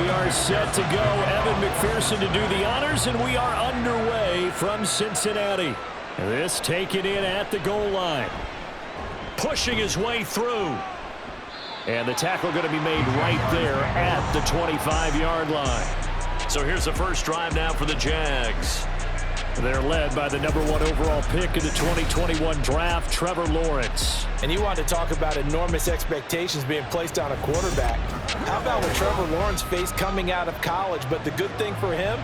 We are set to go. Evan McPherson to do the honors, and we are underway from Cincinnati. This taken in at the goal line. Pushing his way through. And the tackle going to be made right there at the 25-yard line. So here's the first drive now for the Jags. They're led by the #1 overall pick in the 2021 draft, Trevor Lawrence. And you want to talk about enormous expectations being placed on a quarterback. How about what Trevor Lawrence faced coming out of college? But the good thing for him,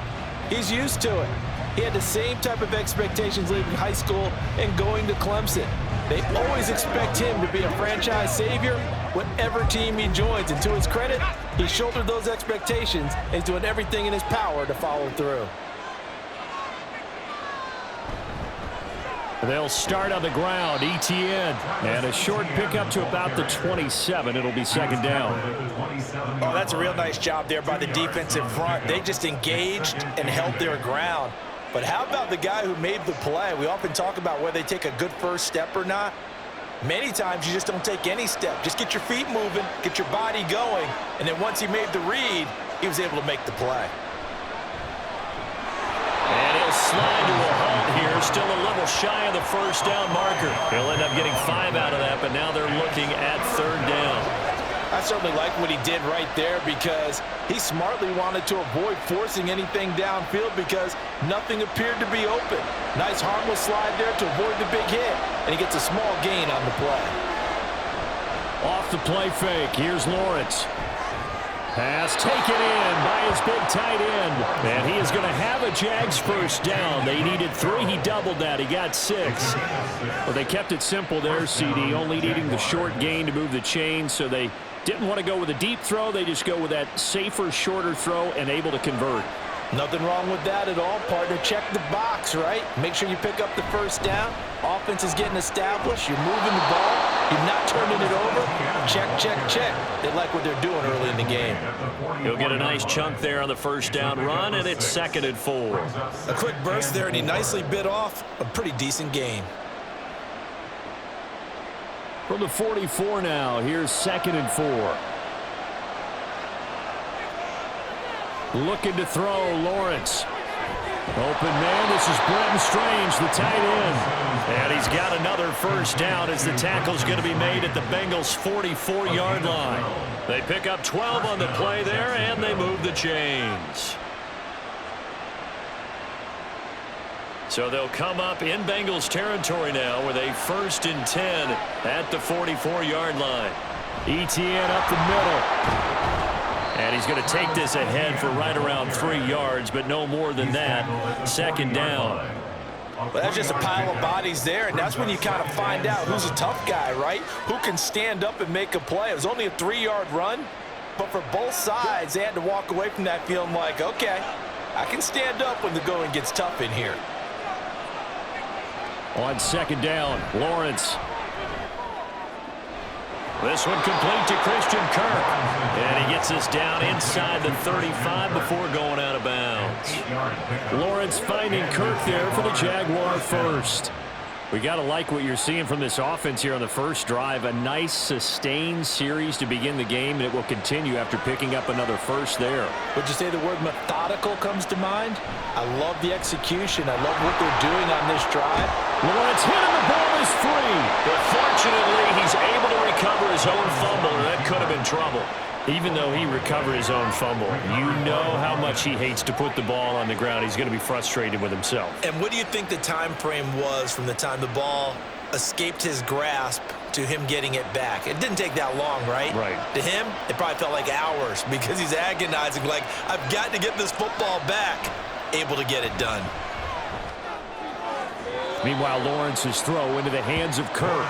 he's used to it. He had the same type of expectations leaving high school and going to Clemson. They always expect him to be a franchise savior whatever team he joins. And to his credit, he shouldered those expectations and is doing everything in his power to follow through. They'll start on the ground. ETN. And a short pickup to about the 27. It'll be second down. Oh, that's a real nice job there by the defensive front. They just engaged and held their ground. But how about the guy who made the play? We often talk about whether they take a good first step or not. Many times you just don't take any step. Just get your feet moving, get your body going, and then once he made the read, he was able to make the play. And he'll slide to a halt here, still a little shy of the first down marker. He'll end up getting 5 out of that, but now they're looking at third down. I certainly like what he did right there because he smartly wanted to avoid forcing anything downfield because nothing appeared to be open. Nice harmless slide there to avoid the big hit, and he gets a small gain on the play. Off the play fake, here's Lawrence. Pass taken in by his big tight end. And he is going to have a Jags first down. They needed 3. He doubled that. He got 6. Well, they kept it simple there, CD, only needing the short gain to move the chain. So they didn't want to go with a deep throw. They just go with that safer, shorter throw and able to convert. Nothing wrong with that at all, partner. Check the box, right? Make sure you pick up the first down. Offense is getting established. You're moving the ball. You're not turning it over. Check, check, check. They like what they're doing early in the game. He'll get a nice chunk there on the first down run, and it's 2nd and 4. A quick burst there, and he nicely bit off a pretty decent gain. From the 44 now, here's 2nd and 4. Looking to throw, Lawrence. Open man, this is Brenton Strange, the tight end. And he's got another first down as the tackle's going to be made at the Bengals' 44-yard line. They pick up 12 on the play there, and they move the chains. So they'll come up in Bengals territory now with a 1st and 10 at the 44-yard line. ETN up the middle. And he's going to take this ahead for right around 3 yards, but no more than that. 2nd down. Well, that's just a pile of bodies there, and that's when you kind of find out who's a tough guy, right? Who can stand up and make a play. It was only a 3-yard run, but for both sides, they had to walk away from that feeling like, okay, I can stand up when the going gets tough in here. On 2nd down, Lawrence. This one complete to Christian Kirk. And he gets us down inside the 35 before going out of bounds. Lawrence finding Kirk there for the Jaguar first. We got to like what you're seeing from this offense here on the first drive. A nice sustained series to begin the game, and it will continue after picking up another first there. Would you say the word methodical comes to mind? I love the execution. I love what they're doing on this drive. Lawrence hit him, the ball is free. But fortunately, he's able to recover his own fumble, or that could have been trouble. Even though he recovered his own fumble, you know how much he hates to put the ball on the ground. He's going to be frustrated with himself. And what do you think the time frame was from the time the ball escaped his grasp to him getting it back? It didn't take that long, right? Right. To him, it probably felt like hours because he's agonizing, like, I've got to get this football back. Able to get it done. Meanwhile, Lawrence's throw into the hands of Kirk.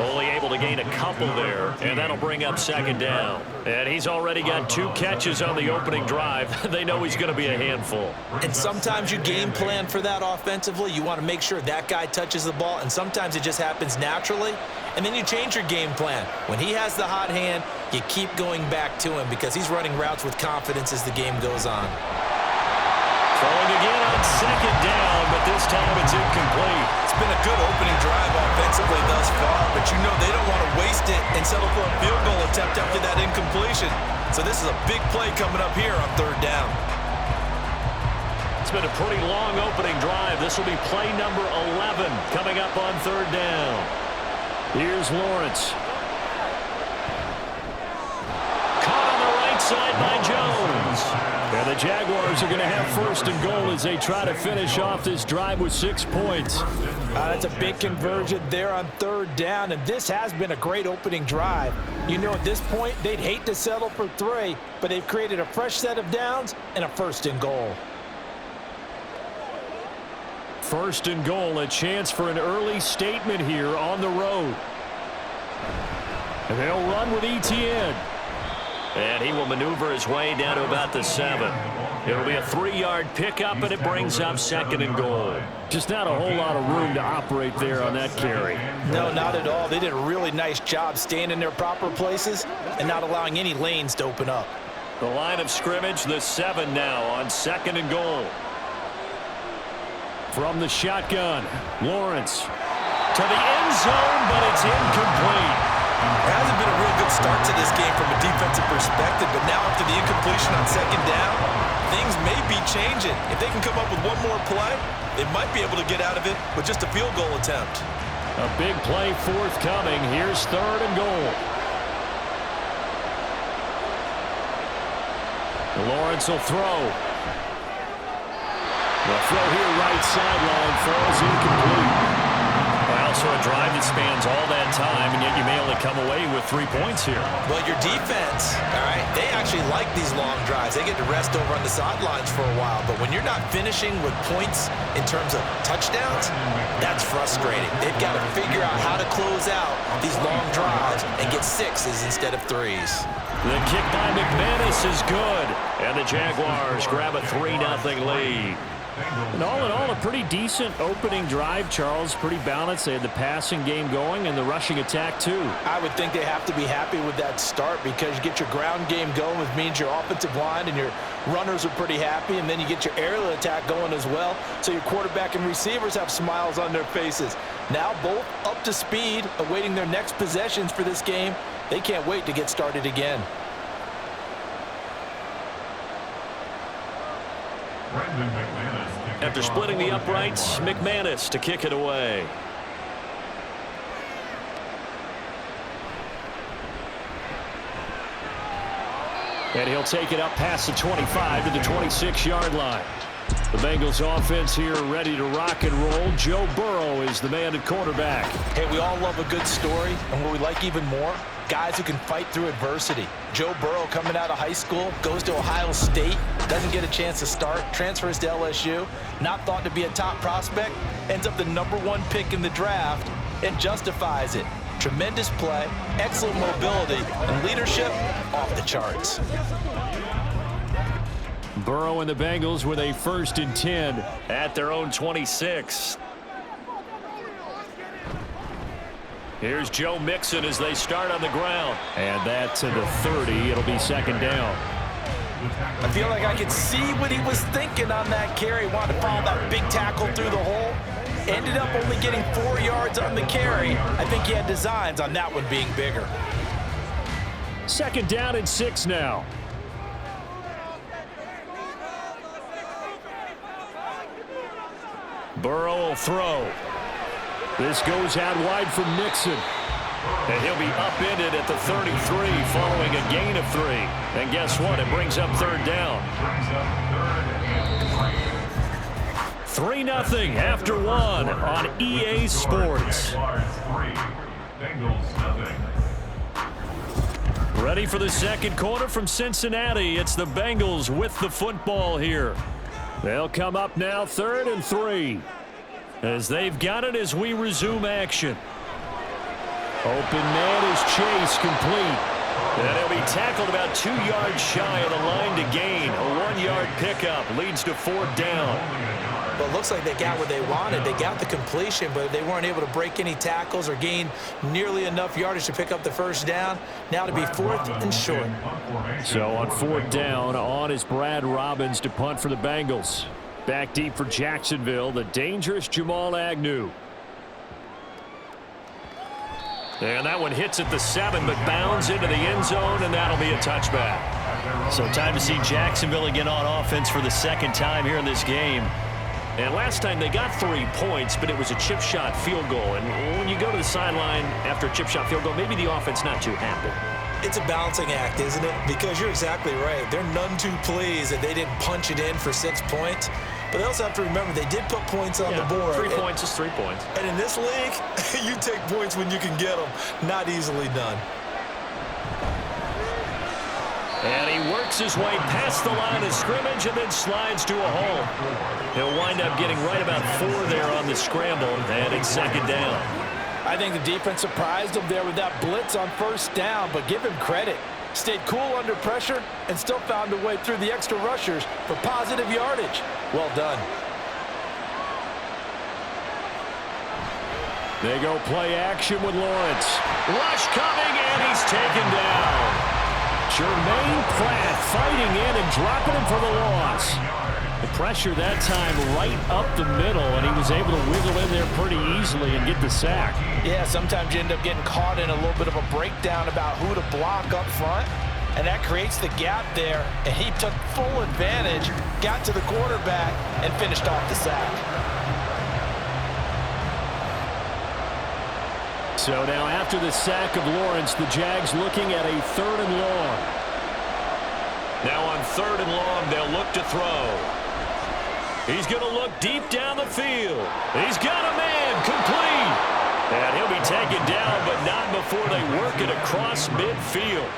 Only able to gain a couple there, and that'll bring up 2nd down. And he's already got 2 catches on the opening drive. They know he's going to be a handful. And sometimes you game plan for that offensively. You want to make sure that guy touches the ball, and sometimes it just happens naturally. And then you change your game plan. When he has the hot hand, you keep going back to him because he's running routes with confidence as the game goes on. Throwing again on second down, but this time it's incomplete. It's been a good opening drive offensively thus far, but you know they don't want to waste it and settle for a field goal attempt after that incompletion. So this is a big play coming up here on third down. It's been a pretty long opening drive. This will be play number 11 coming up on third down. Here's Lawrence. Caught on the right side by Jones. And the Jaguars are going to have first and goal as they try to finish off this drive with 6 points. That's a big conversion there on third down, and this has been a great opening drive. You know, at this point, they'd hate to settle for 3, but they've created a fresh set of downs and a first and goal. First and goal, a chance for an early statement here on the road. And they'll run with Etienne. And he will maneuver his way down to about the 7. It'll be a 3-yard pickup, and it brings up second and goal. Just not a whole lot of room to operate there on that carry. No, not at all. They did a really nice job staying in their proper places and not allowing any lanes to open up. The line of scrimmage, the 7 now on second and goal. From the shotgun, Lawrence to the end zone, but it's incomplete. It hasn't been a real good start to this game from a defensive perspective, but now after the incompletion on second down, things may be changing. If they can come up with one more play, they might be able to get out of it with just a field goal attempt. A big play forthcoming. Here's third and goal. Lawrence will throw. The throw here right sideline falls incomplete. Also a drive that spans all that time, and yet you may only come away with 3 points here. Well, your defense, all right, they actually like these long drives. They get to rest over on the sidelines for a while, but when you're not finishing with points in terms of touchdowns, that's frustrating. They've got to figure out how to close out these long drives and get 6s instead of 3s. The kick by McManus is good, and the Jaguars grab a 3-0 lead. And all in all, a pretty decent opening drive, Charles. Pretty balanced. They had the passing game going and the rushing attack, too. I would think they have to be happy with that start because you get your ground game going, which means your offensive line and your runners are pretty happy, and then you get your aerial attack going as well, so your quarterback and receivers have smiles on their faces. Now both up to speed, awaiting their next possessions for this game. They can't wait to get started again. After splitting the uprights, McManus to kick it away. And he'll take it up past the 25 to the 26-yard line. The Bengals offense here ready to rock and roll. Joe Burrow is the man at quarterback. Hey, we all love a good story, and what we like even more, guys who can fight through adversity. Joe Burrow coming out of high school, goes to Ohio State, doesn't get a chance to start, transfers to LSU, not thought to be a top prospect, ends up the #1 pick in the draft, and justifies it. Tremendous play, excellent mobility, and leadership off the charts. Burrow and the Bengals with a 1st and 10 at their own 26. Here's Joe Mixon as they start on the ground. And that to the 30. It'll be second down. I feel like I could see what he was thinking on that carry. Wanted to follow that big tackle through the hole. Ended up only getting 4 yards on the carry. I think he had designs on that one being bigger. Second down and 6 now. Burrow will throw. This goes out wide from Nixon. And he'll be upended at the 33 following a gain of 3. And guess what? It brings up third down. 3-0 after 1 on EA Sports. Ready for the second quarter from Cincinnati. It's the Bengals with the football here. They'll come up now 3rd and 3 as they've got it as we resume action. Open man is Chase, complete. And he'll be tackled about 2 yards shy of the line to gain. A 1-yard pickup leads to 4th down. Well, it looks like they got what they wanted. They got the completion, but they weren't able to break any tackles or gain nearly enough yardage to pick up the first down. Now to be 4th and short. So on 4th down, on is Brad Robbins to punt for the Bengals. Back deep for Jacksonville, the dangerous Jamal Agnew. And that one hits at the 7, but bounds into the end zone, and that'll be a touchback. So time to see Jacksonville again on offense for the second time here in this game. And last time they got 3 points, but it was a chip shot field goal. And when you go to the sideline after a chip shot field goal, maybe the offense not too happy. It's a balancing act, isn't it? Because you're exactly right. They're none too pleased that they didn't punch it in for 6 points. But they also have to remember they did put points on the board. 3 points is 3 points. And in this league, you take points when you can get them. Not easily done. And he works his way past the line of scrimmage and then slides to a hole. He'll wind up getting right about 4 there on the scramble, and it's second down. I think the defense surprised him there with that blitz on first down, but give him credit. Stayed cool under pressure and still found a way through the extra rushers for positive yardage. Well done. They go play action with Lawrence. Rush coming, and he's taken down. Jermaine Pratt fighting in and dropping him for the loss. The pressure that time right up the middle, and he was able to wiggle in there pretty easily and get the sack. Yeah, sometimes you end up getting caught in a little bit of a breakdown about who to block up front, and that creates the gap there, and he took full advantage, got to the quarterback, and finished off the sack. So now after the sack of Lawrence, the Jags looking at a 3rd and long. Now on 3rd and long, they'll look to throw. He's going to look deep down the field. He's got a man, complete. And he'll be taken down, but not before they work it across midfield.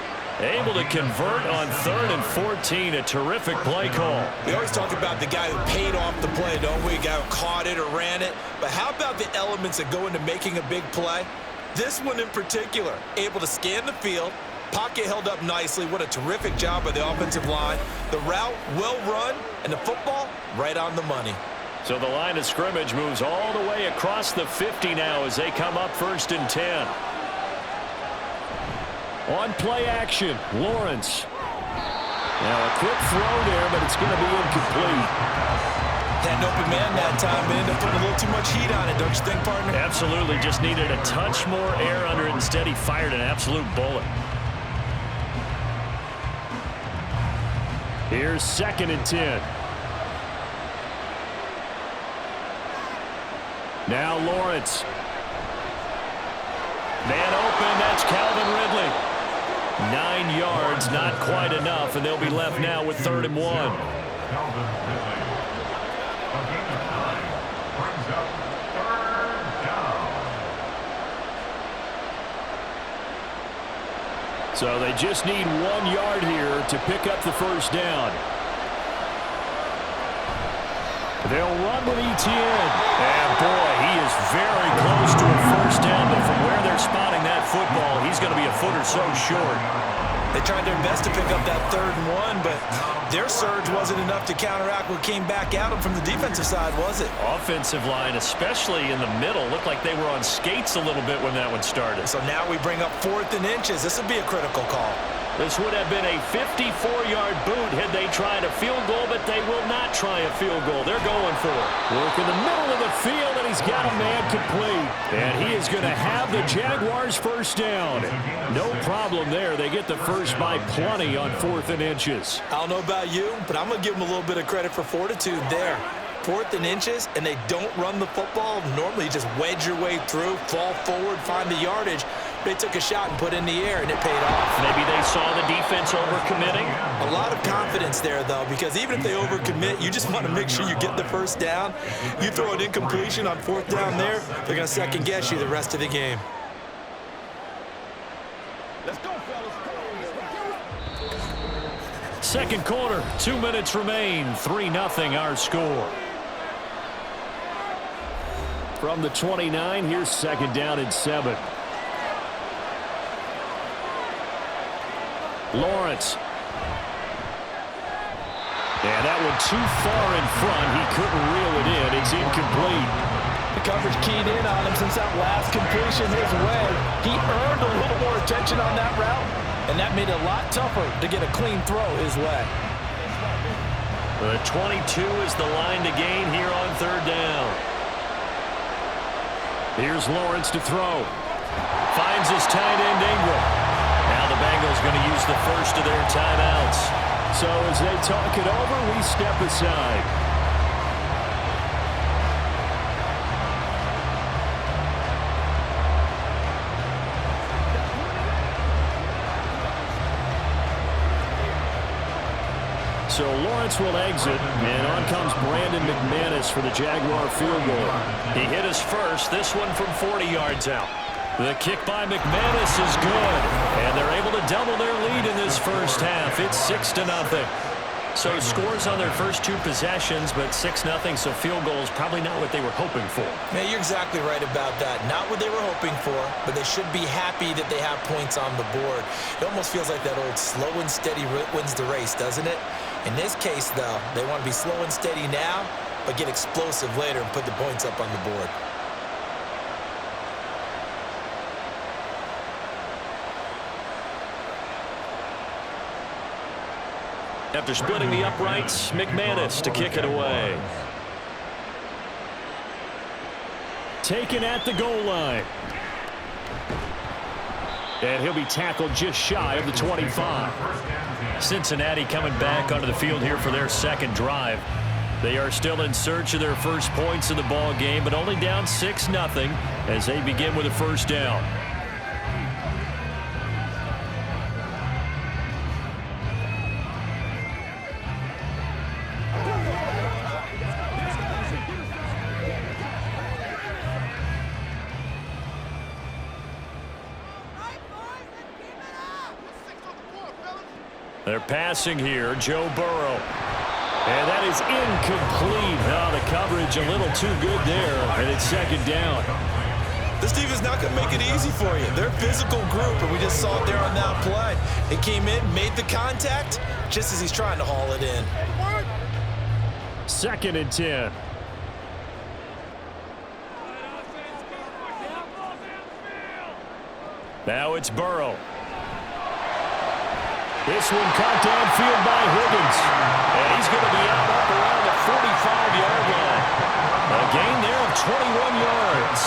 Able to convert on 3rd and 14, a terrific play call. We always talk about the guy who paid off the play, don't we? The guy who caught it or ran it. But how about the elements that go into making a big play? This one in particular, able to scan the field, pocket held up nicely. What a terrific job by the offensive line. The route well run, and the football right on the money. So the line of scrimmage moves all the way across the 50 now as they come up 1st and 10. On play action, Lawrence. Now a quick throw there, but it's going to be incomplete. Had an open man that time, but ended up putting a little too much heat on it, don't you think, partner? Absolutely, just needed a touch more air under it. Instead, he fired an absolute bullet. Here's 2nd and 10. Now Lawrence. Man open, that's Calvin Ridley. 9 yards, not quite enough, and they'll be left now with 3rd and 1. So they just need 1 yard here to pick up the first down. They'll run with Etienne. And boy, he is very close to a first down, but from where they're spotting that football, he's going to be a foot or so short. They tried their best to pick up that 3rd and 1, but their surge wasn't enough to counteract what came back at them from the defensive side, was it? Offensive line, especially in the middle, looked like they were on skates a little bit when that one started. So now we bring up 4th and inches. This would be a critical call. This would have been a 54-yard boot had they tried a field goal, but they will not try a field goal. They're going for it. Work in the middle of the field, and he's got a man complete. And he is going to have the Jaguars first down. No problem there. They get the first by plenty on 4th and inches. I don't know about you, but I'm going to give them a little bit of credit for fortitude there. 4th and inches, and they don't run the football. Normally, you just wedge your way through, fall forward, find the yardage. They took a shot and put it in the air, and it paid off. Maybe they saw the defense overcommitting. A lot of confidence there, though, because even if they overcommit, you just want to make sure you get the first down. You throw an incompletion on 4th down there, they're going to second-guess you the rest of the game. Let's go, fellas. Second quarter, 2 minutes remain. 3-0 our score. From the 29, here's 2nd down and 7. Lawrence. And that one too far in front. He couldn't reel it in. It's incomplete. The coverage keyed in on him since that last completion his way. He earned a little more attention on that route, and that made it a lot tougher to get a clean throw his way. The 22 is the line to gain here on third down. Here's Lawrence to throw. Finds his tight end Ingram. Now the Bengals going to use the first of their timeouts. So as they talk it over, we step aside. So Lawrence will exit, and on comes Brandon McManus for the Jaguar field goal. He hit his first, this one from 40 yards out. The kick by McManus is good, and they're able to double their lead in this first half. It's 6-0. So scores on their first two possessions, but 6-0, so field goal is probably not what they were hoping for. Yeah, you're exactly right about that. Not what they were hoping for, but they should be happy that they have points on the board. It almost feels like that old slow and steady wins the race, doesn't it? In this case, though, they want to be slow and steady now, but get explosive later and put the points up on the board. After splitting the uprights, McManus to kick it away. Taken at the goal line. And he'll be tackled just shy of the 25. Cincinnati coming back onto the field here for their second drive. They are still in search of their first points in the ball game, but only down 6-0 as they begin with a first down. They're passing here, Joe Burrow. And that is incomplete. Oh, the coverage a little too good there, and it's second down. This defense is not going to make it easy for you. They're a physical group, and we just saw it there on that play. It came in, made the contact, just as he's trying to haul it in. 2nd and 10. Now it's Burrow. This one caught downfield by Higgins. And he's going to be out up around the 45-yard line. A gain there of 21 yards.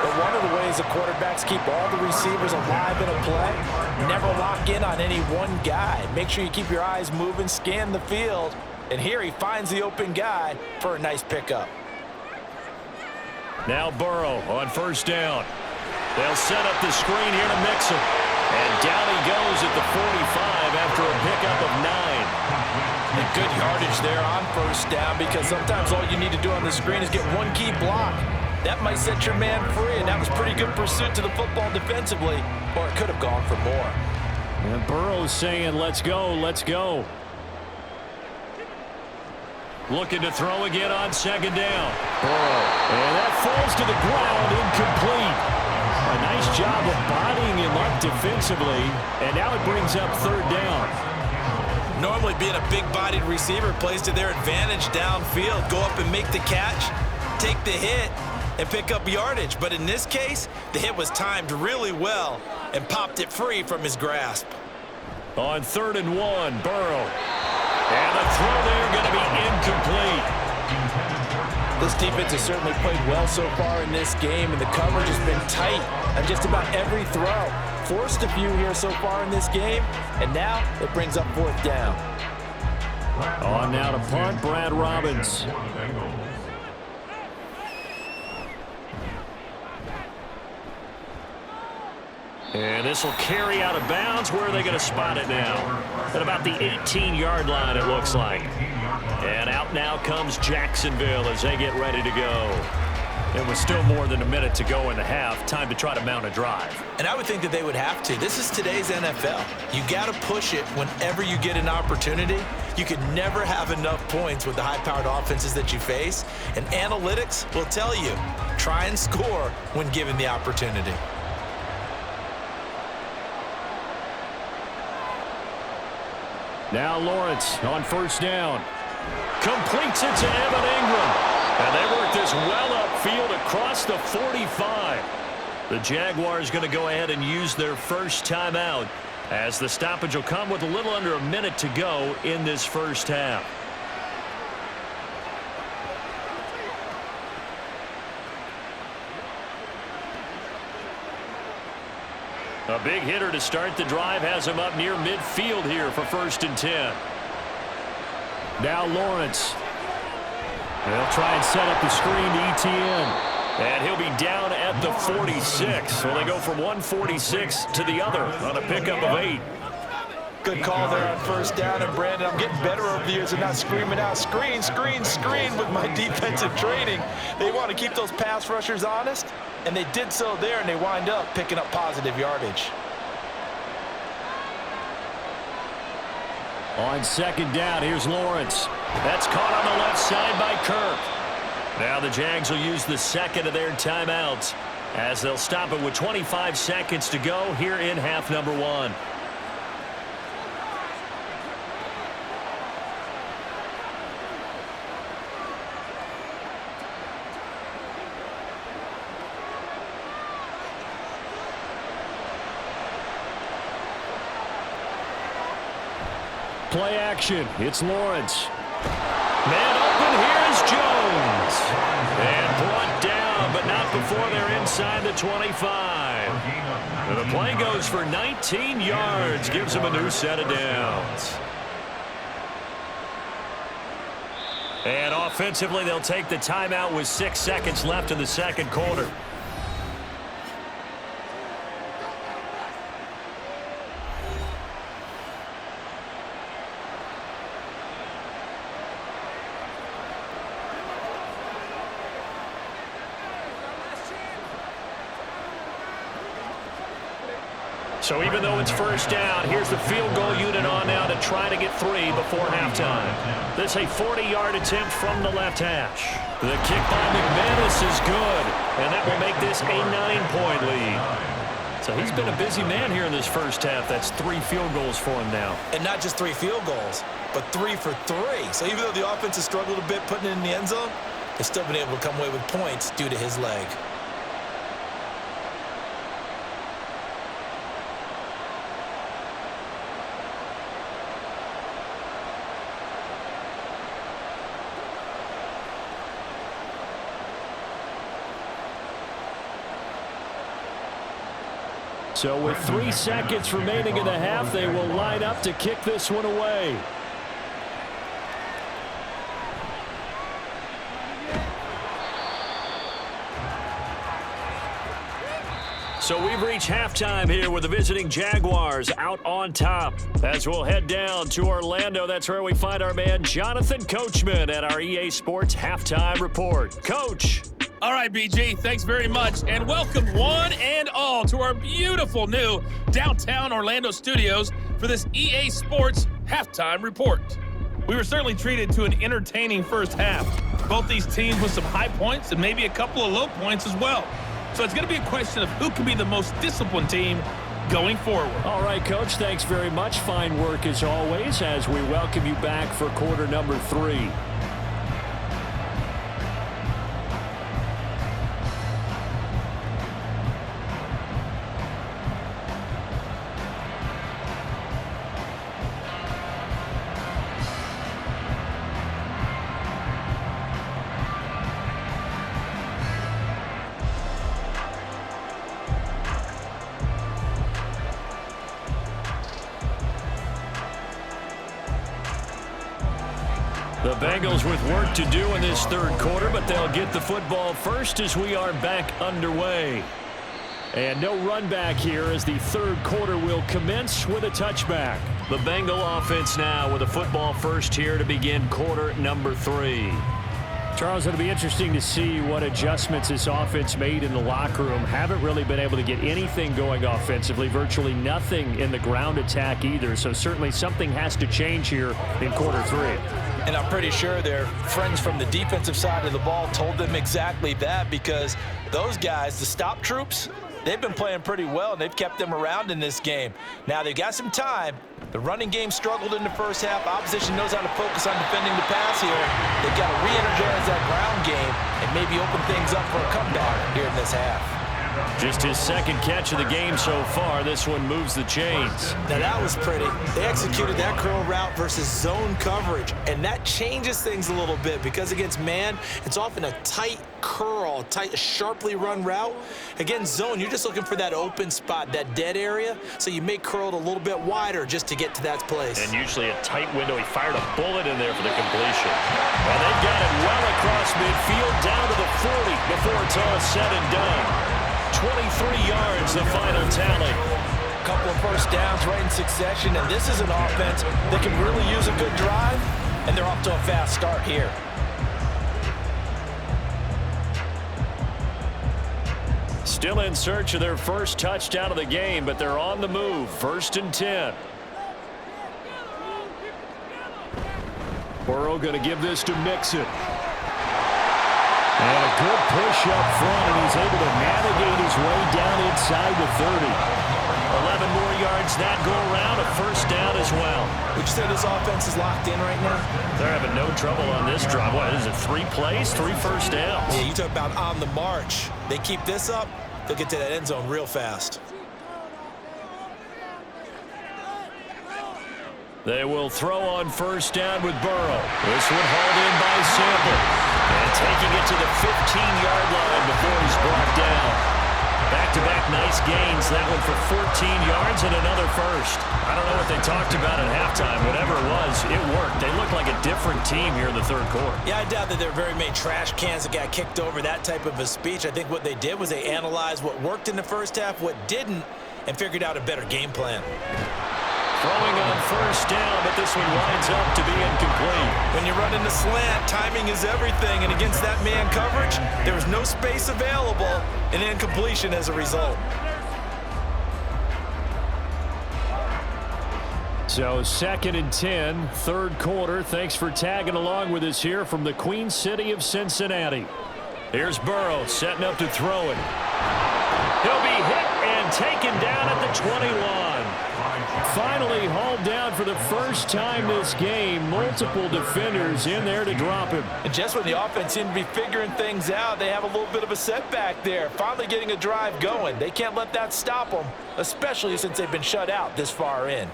But one of the ways the quarterbacks keep all the receivers alive in a play, never lock in on any one guy. Make sure you keep your eyes moving, scan the field. And here he finds the open guy for a nice pickup. Now Burrow on first down. They'll set up the screen here to mix him. And down he goes at the 45 after a pickup of 9. And good yardage there on first down, because sometimes all you need to do on the screen is get one key block. That might set your man free, and that was pretty good pursuit to the football defensively, or it could have gone for more. And Burrow's saying, let's go, let's go. Looking to throw again on second down. Burrow. And that falls to the ground, incomplete. A nice job of bodying him up defensively, and now it brings up third down. Normally being a big-bodied receiver plays to their advantage downfield. Go up and make the catch, take the hit, and pick up yardage. But in this case, the hit was timed really well and popped it free from his grasp. On 3rd and 1, Burrow. And the throw there going to be incomplete. This defense has certainly played well so far in this game, and the coverage has been tight on just about every throw. Forced a few here so far in this game, and now it brings up 4th down. On now to punt, Brad Robbins. And this will carry out of bounds. Where are they going to spot it now? At about the 18-yard line, it looks like. And out now comes Jacksonville as they get ready to go. It was still more than a minute to go in the half. Time to try to mount a drive. And I would think that they would have to. This is today's NFL. You got to push it whenever you get an opportunity. You can never have enough points with the high-powered offenses that you face. And analytics will tell you, try and score when given the opportunity. Now Lawrence on first down. Completes it to Evan Ingram. And they work this well upfield across the 45. The Jaguars going to go ahead and use their first timeout as the stoppage will come with a little under a minute to go in this first half. A big hitter to start the drive has him up near midfield here for 1st and 10. Now Lawrence. They'll try and set up the screen to ETN. And he'll be down at the 46. So they go from 146 to the other on a pickup of 8. Good call there on 1st down. And Brandon, I'm getting better over the years and not screaming out, screen, screen, screen with my defensive training. They want to keep those pass rushers honest, and they did so there, and they wind up picking up positive yardage. On 2nd down, here's Lawrence. That's caught on the left side by Kirk. Now the Jags will use the 2nd of their timeouts as they'll stop it with 25 seconds to go here in half number 1. Play action. It's Lawrence. Man open, here's Jones. And brought down, but not before they're inside the 25. And the play goes for 19 yards, gives them a new set of downs. And offensively, they'll take the timeout with 6 seconds left in the 2nd quarter. So even though it's 1st down, here's the field goal unit on now to try to get 3 before halftime. This a 40-yard attempt from the left hash. The kick by McManus is good, and that will make this a 9-point lead. So he's been a busy man here in this first half. That's 3 field goals for him now. And not just 3 field goals, but 3 for 3. So even though the offense has struggled a bit putting it in the end zone, they've still been able to come away with points due to his leg. So with 3 seconds remaining in the half, they will line up to kick this one away. So we've reached halftime here with the visiting Jaguars out on top. As we'll head down to Orlando, that's where we find our man Jonathan Coachman at our EA Sports Halftime Report. Coach. All right, BG, thanks very much, and welcome one and all to our beautiful new downtown Orlando studios for this EA Sports Halftime Report. We were certainly treated to an entertaining first half. Both these teams with some high points and maybe a couple of low points as well. So it's going to be a question of who can be the most disciplined team going forward. All right, Coach, thanks very much. Fine work as always as we welcome you back for quarter number 3. The Bengals with work to do in this 3rd quarter, but they'll get the football first as we are back underway. And no run back here as the 3rd quarter will commence with a touchback. The Bengal offense now with a football first here to begin quarter number 3. Charles, it'll be interesting to see what adjustments this offense made in the locker room. Haven't really been able to get anything going offensively, virtually nothing in the ground attack either. So certainly something has to change here in quarter 3. And I'm pretty sure their friends from the defensive side of the ball told them exactly that, because those guys, the stop troops, they've been playing pretty well, and they've kept them around in this game. Now, they've got some time. The running game struggled in the first half. Opposition knows how to focus on defending the pass here. They've got to re-energize that ground game and maybe open things up for a comeback here in this half. Just his second catch of the game so far. This one moves the chains. Now that was pretty. They executed that curl route versus zone coverage, and that changes things a little bit because against man, it's often a tight curl, tight, sharply run route. Against zone, you're just looking for that open spot, that dead area, so you make curl a little bit wider just to get to that place. And usually a tight window. He fired a bullet in there for the completion. Well, they've got it well across midfield, down to the 40 before it's all said and done. 23 yards, the final tally. A couple of first downs right in succession, and this is an offense that can really use a good drive, and they're off to a fast start here. Still in search of their first touchdown of the game, but they're on the move. 1st and 10. Burrow going to give this to Mixon. And a good push up front, and he's able to navigate his way down inside the 30. 11 more yards that go around, a first down as well. Would you say this offense is locked in right now? They're having no trouble on this drive. What is it, 3 plays, 3 first downs? Yeah, you talk about on the march. They keep this up, they'll get to that end zone real fast. They will throw on first down with Burrow. This one hauled in by Sample. And taking it to the 15-yard line before he's brought down. Back-to-back nice gains. That one for 14 yards and another first. I don't know what they talked about at halftime. Whatever it was, it worked. They looked like a different team here in the third quarter. Yeah, I doubt that there were very many trash cans that got kicked over, that type of a speech. I think what they did was they analyzed what worked in the first half, what didn't, and figured out a better game plan. Throwing on first down, but this one winds up to be incomplete. When you run in the slant, timing is everything, and against that man coverage, there was no space available, and incompletion as a result. So 2nd and 10, third quarter. Thanks for tagging along with us here from the Queen City of Cincinnati. Here's Burrow setting up to throw it. He'll be hit and taken down at the 21. Finally hauled down for the first time this game. Multiple defenders in there to drop him. And just when the offense seemed to be figuring things out, they have a little bit of a setback there. Finally getting a drive going. They can't let that stop them, especially since they've been shut out this far in.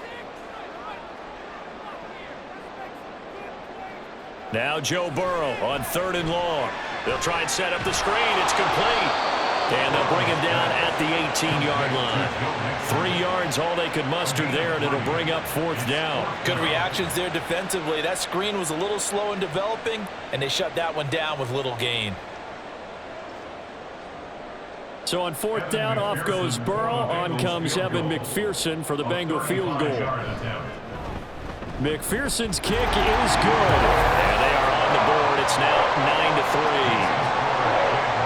Now Joe Burrow on 3rd and long. They'll try and set up the screen. It's complete. And they'll bring him down at the 18-yard line. 3 yards, all they could muster there, and it'll bring up 4th down. Good reactions there defensively. That screen was a little slow in developing, and they shut that one down with little gain. So on 4th down, off goes Burrow. On comes Evan McPherson for the Bengal field goal. McPherson's kick is good. And they are on the board. It's now 9-3.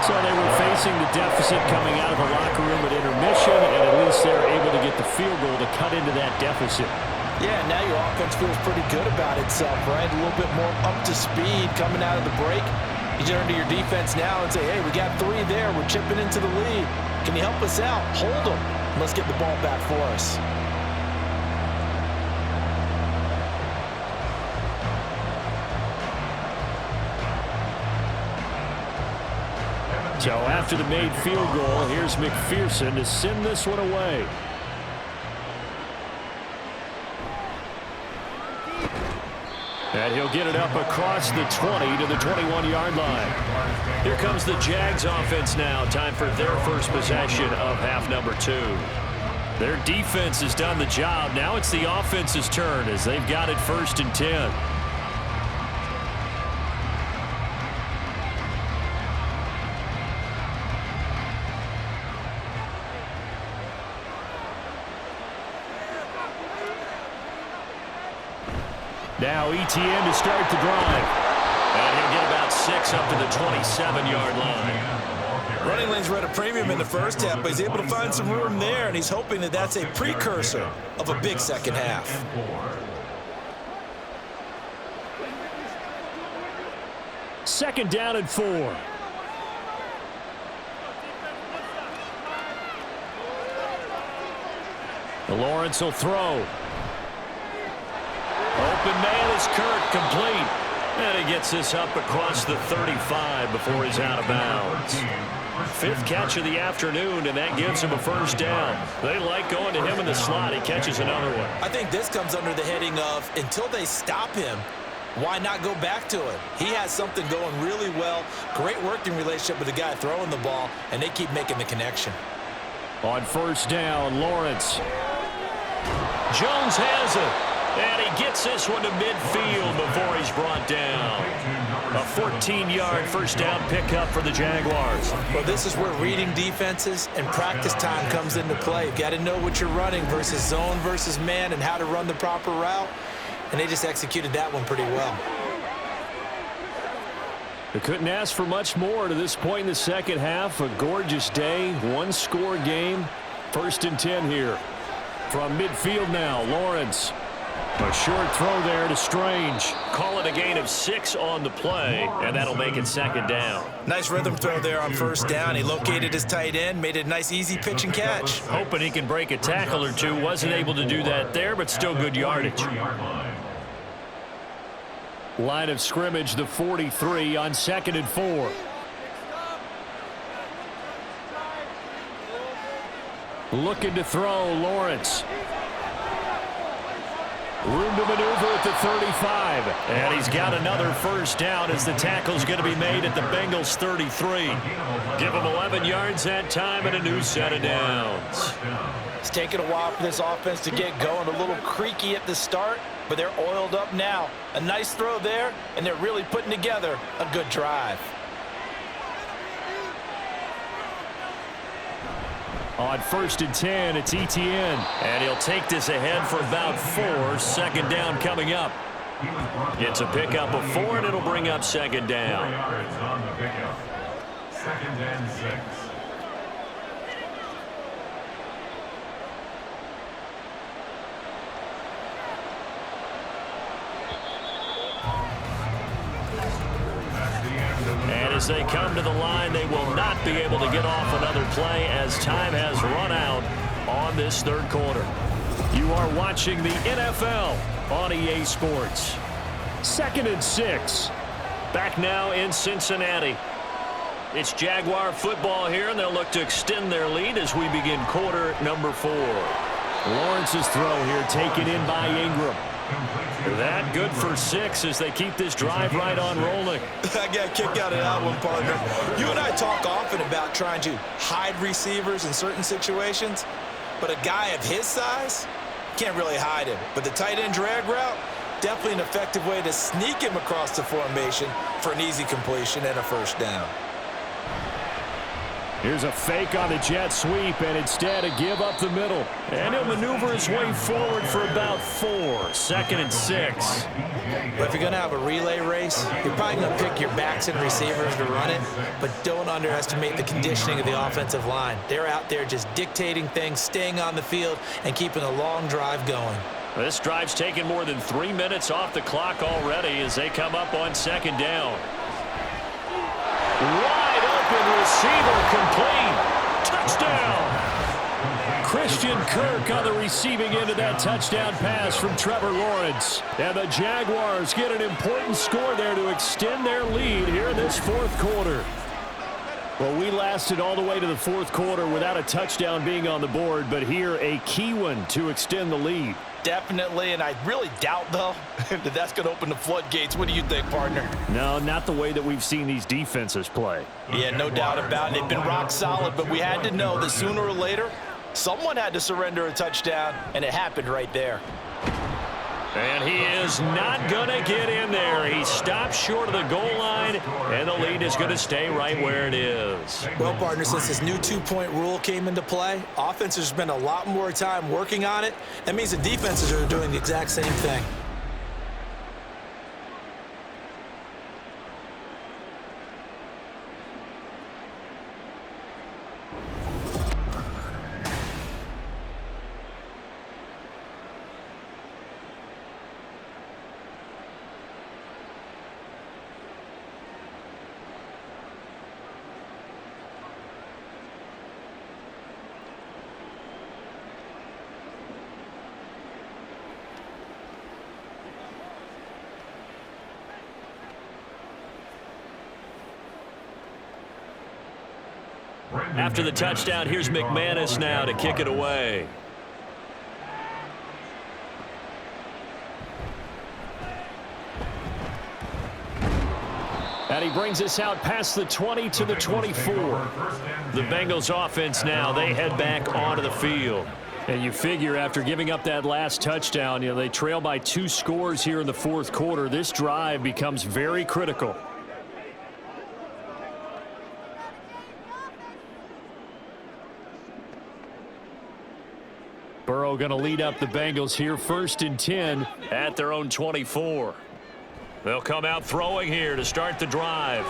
So they were facing the deficit coming out of the locker room at intermission, and at least they're able to get the field goal to cut into that deficit. Yeah, now your offense feels pretty good about itself, right? A little bit more up to speed coming out of the break. You turn to your defense now and say, hey, we got 3 there. We're chipping into the lead. Can you help us out? Hold them. Let's get the ball back for us. So after the made field goal, here's McPherson to send this one away. And he'll get it up across the 20 to the 21-yard line. Here comes the Jags offense now. Time for their first possession of half number 2. Their defense has done the job. Now it's the offense's turn as they've got it 1st and 10. Now ETN to start the drive. And he'll get about 6 up to the 27-yard line. Running lanes were at a premium in the first half, but he's able to find some room there, and he's hoping that that's a precursor of a big second half. Second down and 4. Lawrence will throw. Open man is Kirk, complete. And he gets this up across the 35 before he's out of bounds. 5th catch of the afternoon, and that gives him a first down. They like going to him in the slot. He catches another one. I think this comes under the heading of until they stop him, why not go back to him? He has something going really well. Great working relationship with the guy throwing the ball, and they keep making the connection. On first down, Lawrence. Jones has it. And he gets this one to midfield before he's brought down. A 14-yard first down pickup for the Jaguars. Well, this is where reading defenses and practice time comes into play. You've got to know what you're running versus zone versus man and how to run the proper route. And they just executed that one pretty well. They couldn't ask for much more to this point in the second half. A gorgeous day, one-score game. 1st and 10 here. From midfield now, Lawrence. A short throw there to Strange. Call it a gain of 6 on the play, and that'll make it 2nd down. Nice rhythm throw there on first down. He located his tight end, made it a nice easy pitch and catch. Hoping he can break a tackle or two. Wasn't able to do that there, but still good yardage. Line of scrimmage, the 43 on 2nd and 4. Looking to throw, Lawrence. Room to maneuver at the 35. And he's got another first down as the tackle's going to be made at the Bengals 33. Give him 11 yards that time and a new set of downs. It's taken a while for this offense to get going. A little creaky at the start, but they're oiled up now. A nice throw there, and they're really putting together a good drive. On 1st and 10, it's Etienne. And he'll take this ahead for about 4. 2nd down coming up. It's a pickup of 4, and it'll bring up 2nd down. 2nd and 6. And as they come to the line, they will not be able to get off another play as time has run out on this 3rd quarter. You are watching the NFL on EA Sports. 2nd and 6. Back now in Cincinnati. It's Jaguar football here, and they'll look to extend their lead as we begin quarter number 4. Lawrence's throw here taken in by Ingram. That good for 6 as they keep this drive right on rolling. I got a kick out of that one, partner. You and I talk often about trying to hide receivers in certain situations, but a guy of his size can't really hide him. But the tight end drag route, definitely an effective way to sneak him across the formation for an easy completion and a first down. Here's a fake on the jet sweep, and instead a give up the middle. And he'll maneuver his way forward for about 4. 2nd and 6. But if you're going to have a relay race, you're probably going to pick your backs and receivers to run it, but don't underestimate the conditioning of the offensive line. They're out there just dictating things, staying on the field, and keeping a long drive going. This drive's taken more than 3 minutes off the clock already as they come up on 2nd down. Wide open receiver complete. Touchdown. Christian Kirk on the receiving end of that touchdown pass from Trevor Lawrence. And the Jaguars get an important score there to extend their lead here in this 4th quarter. Well, we lasted all the way to the 4th quarter without a touchdown being on the board, but here a key one to extend the lead. Definitely, and I really doubt, though, that that's going to open the floodgates. What do you think, partner? No, not the way that we've seen these defenses play. Yeah, no doubt about it. They've been rock solid, but we had to know that sooner or later, someone had to surrender a touchdown, and it happened right there. And he is not going to get in there. He stops short of the goal line, and the lead is going to stay right where it is. Well, partner, since this new two-point rule came into play, offenses spend a lot more time working on it. That means the defenses are doing the exact same thing. After the touchdown, here's McManus now to kick it away. And he brings us out past the 20 to the 24. The Bengals offense now, they head back onto the field. And you figure after giving up that last touchdown, they trail by 2 scores here in the fourth quarter. This drive becomes very critical. Burrow going to lead up the Bengals here, 1st and 10 at their own 24. They'll come out throwing here to start the drive.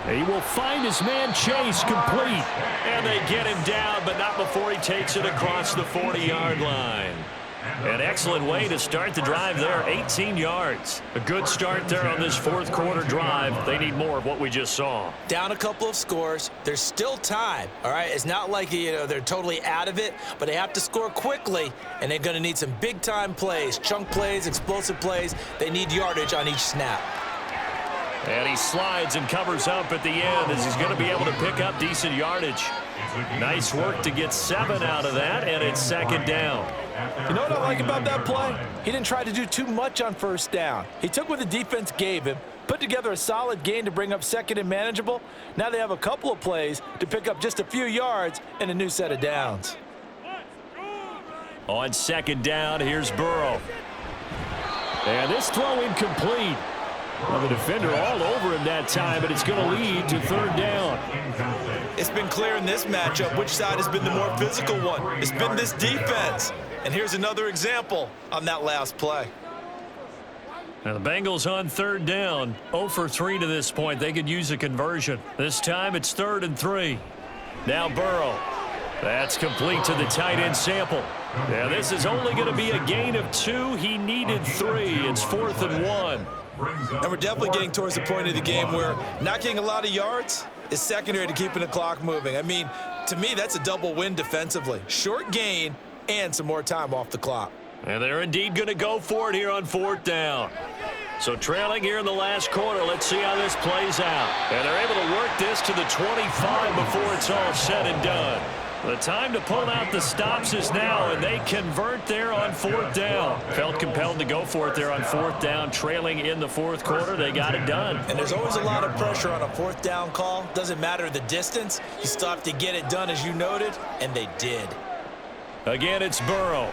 He will find his man Chase complete. And they get him down, but not before he takes it across the 40-yard line. An excellent way to start the drive there, 18 yards. A good start there on this fourth quarter drive. They need more of what we just saw. Down a couple of scores. There's still time, all right? It's not like, they're totally out of it, but they have to score quickly, and they're going to need some big-time plays, chunk plays, explosive plays. They need yardage on each snap. And he slides and covers up at the end as he's going to be able to pick up decent yardage. Nice work to get 7 out of that, and it's 2nd down. You know what I like about that play? He didn't try to do too much on 1st down. He took what the defense gave him, put together a solid gain to bring up 2nd and manageable. Now they have a couple of plays to pick up just a few yards and a new set of downs. On 2nd down, here's Burrow. And this throw incomplete. Well, the defender all over him that time, but it's going to lead to 3rd down. It's been clear in this matchup which side has been the more physical one. It's been this defense. And here's another example on that last play. Now the Bengals on 3rd down, 0 for 3 to this point. They could use a conversion. This time it's 3rd and 3. Now Burrow. That's complete to the tight end Sample. Now this is only going to be a gain of 2. He needed 3. It's 4th and 1. And we're definitely getting towards the point of the game where not getting a lot of yards is secondary to keeping the clock moving. I mean, to me, that's a double win defensively. Short gain and some more time off the clock. And they're indeed going to go for it here on 4th down. So trailing here in the last quarter, let's see how this plays out. And they're able to work this to the 25 before it's all said and done. The time to pull out the stops is now, and they convert there on 4th down. Felt compelled to go for it there on 4th down, trailing in the fourth quarter. They got it done. And there's always a lot of pressure on a 4th down call. Doesn't matter the distance. You still have to get it done, as you noted, and they did. Again, it's Burrow.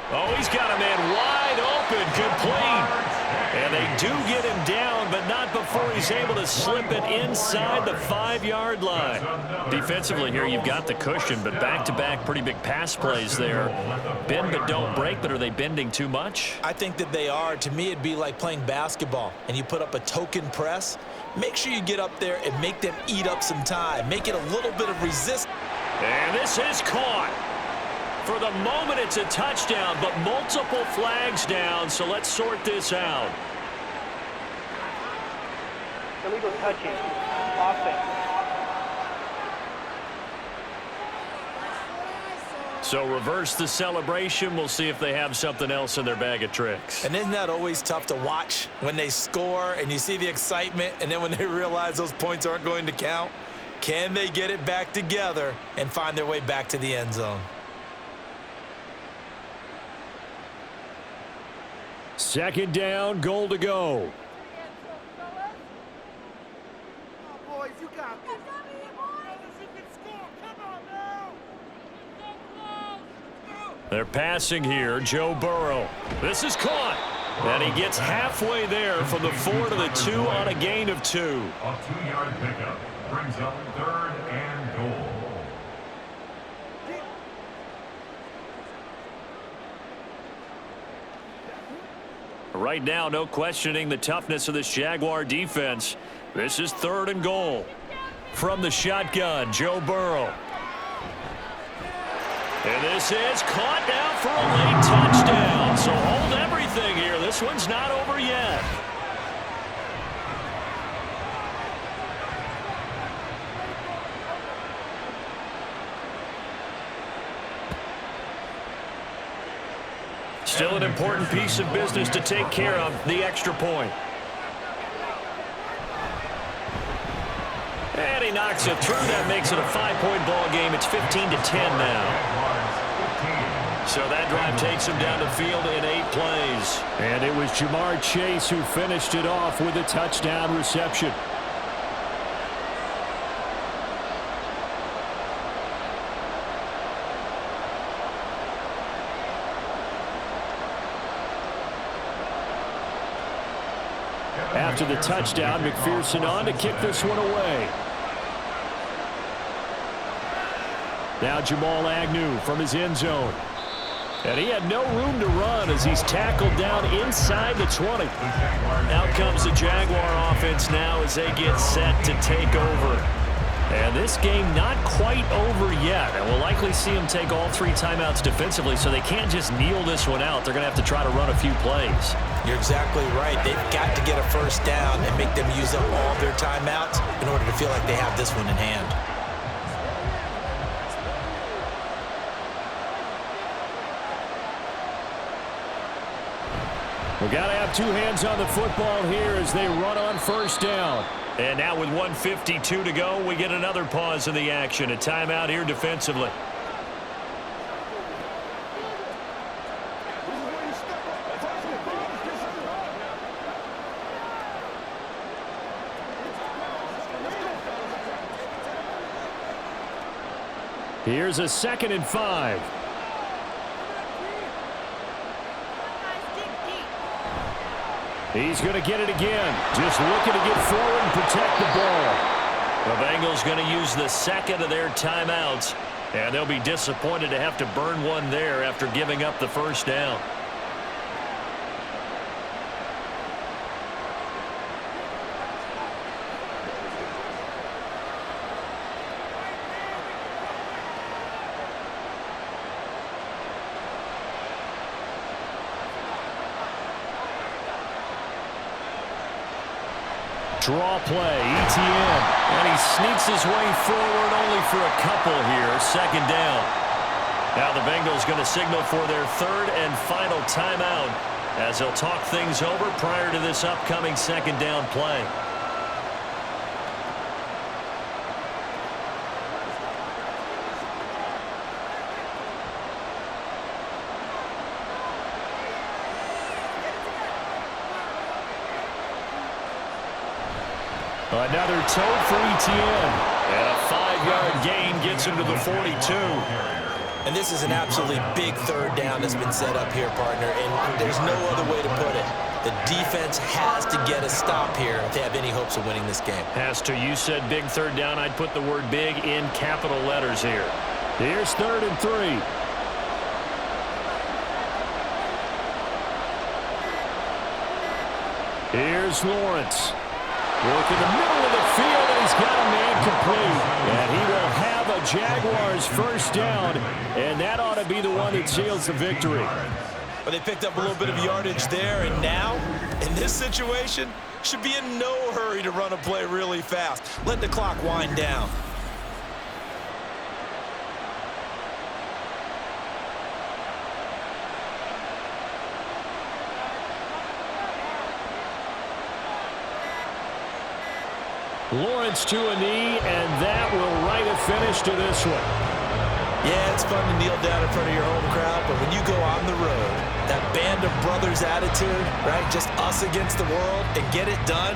Oh, he's got a man wide open, complete. And they do get him down, but not before he's able to slip it inside the 5-yard line. Defensively here, you've got the cushion, but back-to-back pretty big pass plays there. Bend but don't break, but are they bending too much? I think that they are. To me, it'd be like playing basketball, and you put up a token press. Make sure you get up there and make them eat up some time. Make it a little bit of resistance. And this is caught. For the moment, it's a touchdown, but multiple flags down, so let's sort this out. Illegal touching. Offense. So reverse the celebration. We'll see if they have something else in their bag of tricks. And isn't that always tough to watch when they score and you see the excitement, and then when they realize those points aren't going to count? Can they get it back together and find their way back to the end zone? 2nd down, goal to go. Boys, you got this. They're passing here, Joe Burrow. This is caught. And he gets halfway there from the 4 to the 2 on a gain of 2. A 2-yard pickup brings up 3rd and goal. Right now, no questioning the toughness of this Jaguar defense. This is 3rd and goal. From the shotgun, Joe Burrow. And this is caught now for a late touchdown. So hold everything here. This one's not over yet. Still an important piece of business to take care of, the extra point. And he knocks it through. That makes it a 5-point ball game. It's 15-10 now. So that drive takes him down the field in 8 plays. And it was Jamar Chase who finished it off with a touchdown reception. After the touchdown, McPherson on to kick this one away. Now Jamal Agnew from his end zone. And he had no room to run as he's tackled down inside the 20. Out comes the Jaguar offense now as they get set to take over. And this game not quite over yet. And we'll likely see them take all 3 timeouts defensively, so they can't just kneel this one out. They're going to have to try to run a few plays. You're exactly right. They've got to get a first down and make them use up all their timeouts in order to feel like they have this one in hand. We've got to have 2 hands on the football here as they run on first down. And now with 1:52 to go, we get another pause in the action. A timeout here defensively. Here's a 2nd and 5. He's going to get it again. Just looking to get forward and protect the ball. The Bengals going to use the 2nd of their timeouts, and they'll be disappointed to have to burn one there after giving up the first down. Draw play, ETN. And he sneaks his way forward only for a couple here. 2nd down. Now the Bengals going to signal for their 3rd and final timeout as they'll talk things over prior to this upcoming 2nd down play. Another toe for ETN. And a 5-yard gain gets him to the 42. And this is an absolutely big 3rd down that's been set up here, partner, and there's no other way to put it. The defense has to get a stop here if they have any hopes of winning this game. Has to. You said big 3rd down. I'd put the word big in capital letters here. Here's 3rd and 3. Here's Lawrence. Work in the middle of the field, and he's got a man complete. And he will have a Jaguars first down, and that ought to be the one that seals the victory. But they picked up a little bit of yardage there, and now, in this situation, should be in no hurry to run a play really fast. Let the clock wind down. Lawrence to a knee, and that will write a finish to this one. Yeah, it's fun to kneel down in front of your home crowd, but when you go on the road, that band of brothers attitude, right, just us against the world, and get it done,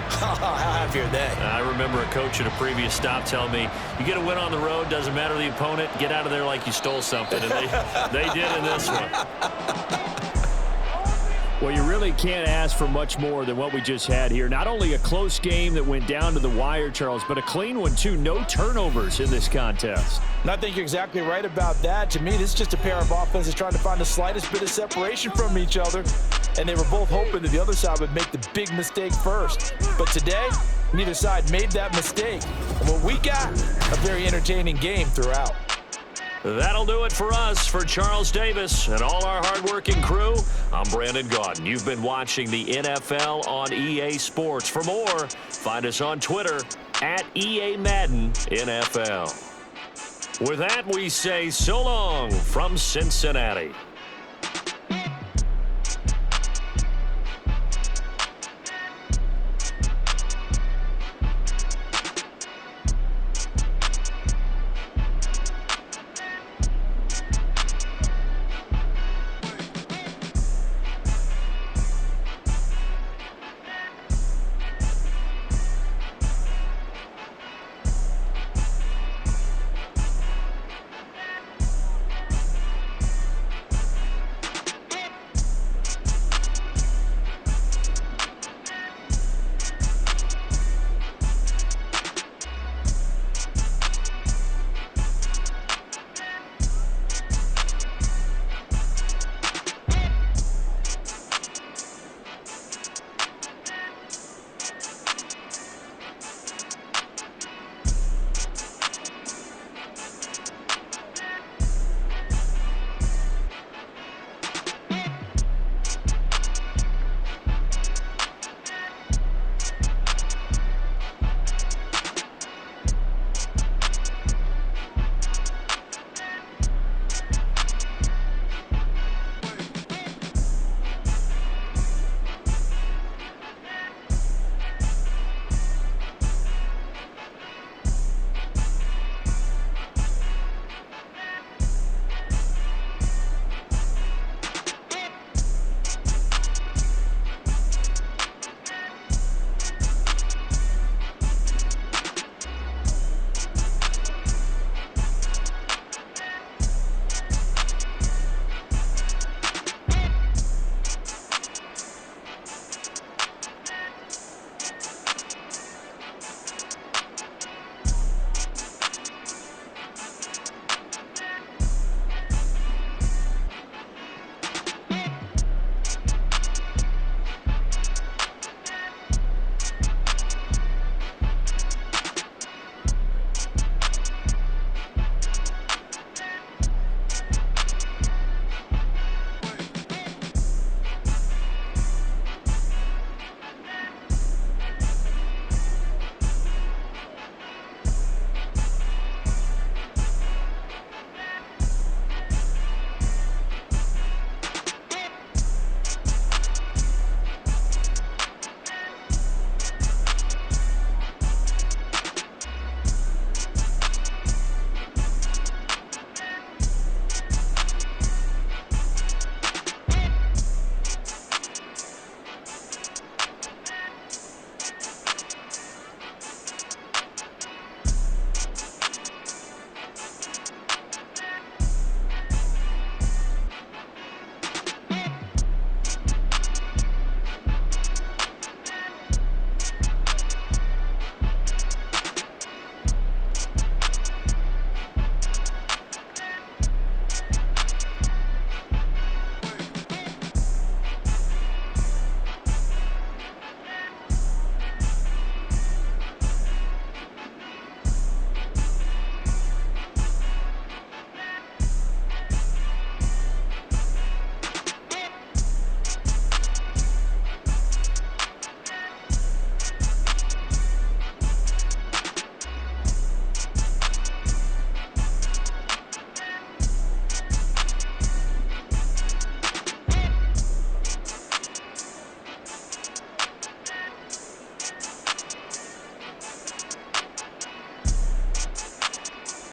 how happy are they? I remember a coach at a previous stop telling me, you get a win on the road, doesn't matter the opponent, get out of there like you stole something, and they did in this one. Well, you really can't ask for much more than what we just had here. Not only a close game that went down to the wire, Charles, but a clean one, too. No turnovers in this contest. And I think you're exactly right about that. To me, this is just a pair of offenses trying to find the slightest bit of separation from each other. And they were both hoping that the other side would make the big mistake first. But today, neither side made that mistake. And what we got, a very entertaining game throughout. That'll do it for us. For Charles Davis and all our hardworking crew, I'm Brandon Gaudin. You've been watching the NFL on EA Sports. For more, find us on Twitter at EA Madden NFL. With that, we say so long from Cincinnati.